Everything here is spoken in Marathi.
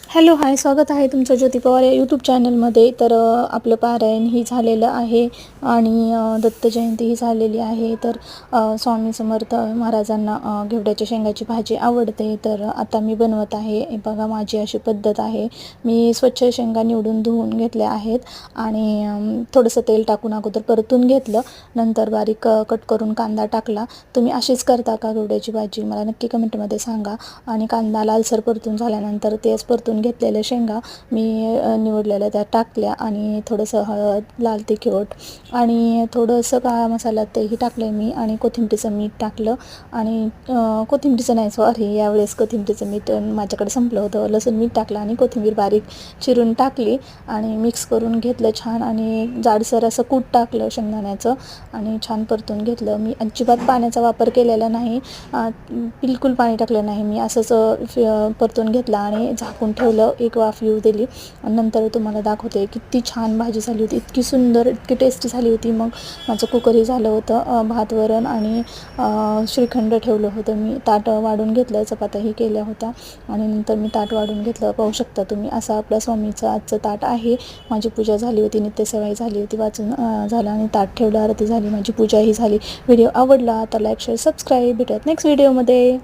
हॅलो, हाय. स्वागत आहे तुमचं ज्योती पवार या यूट्यूब चॅनलमध्ये. तर आपलं पारायणही झालेलं आहे आणि दत्त जयंतीही झालेली आहे. तर स्वामी समर्थ महाराजांना घेवड्याच्या शेंगाची भाजी आवडते. तर आता मी बनवत आहे. हे बघा, माझी अशी पद्धत आहे. मी स्वच्छ शेंगा निवडून धुवून घेतल्या आहेत आणि थोडंसं तेल टाकून अगोदर परतून घेतलं. नंतर बारीक कट करून कांदा टाकला. तुम्ही अशीच करता का घेवड्याची भाजी? मला नक्की कमेंटमध्ये सांगा. आणि कांदा लालसर परतून झाल्यानंतर तेच परतून घेतलेल्या शेंगा मी निवडलेल्या त्या टाकल्या आणि थोडंसं हळद, लाल तिखट आणि थोडंसं काळा मसाला तेही टाकलं मी आणि कोथिंबीरचं मीठ टाकलं आणि कोथिंबीरचं नाही, सॉरी, यावेळेस कोथिंबीरचं मीठ माझ्याकडे संपलं होतं. लसूण मीठ टाकलं आणि कोथिंबीर बारीक चिरून टाकली आणि मिक्स करून घेतलं छान आणि जाडसर असं कूट टाकलं शेंगदाण्याचं आणि छान परतून घेतलं. मी अजिबात पाण्याचा वापर केलेला नाही, बिलकुल पाणी टाकलं नाही. मी असंच परतून घेतलं आणि झाकून ठेवलं. एक वाफ येऊ दिली आणि नंतर तुम्हाला दाखवते किती छान भाजी झाली होती. इतकी सुंदर, इतकी टेस्टी झाली होती. मग माझं कुकरही झालं होतं. भात, वरण आणि श्रीखंड ठेवलं होतं. मी ताट वाढून घेतलं, चपात्याही केल्या होत्या आणि नंतर मी ताट वाढून घेतलं. पाहू शकता तुम्ही, असं आपल्या स्वामीचं आजचं ताट आहे. माझी पूजा झाली होती, नित्यसेवाही झाली होती, वाचून झालं आणि ताट ठेवलं, आरती झाली, माझी पूजाही झाली. व्हिडिओ आवडला तर लाईक, शेअर, सबस्क्राईब. भेटूयात नेक्स्ट व्हिडिओमध्ये.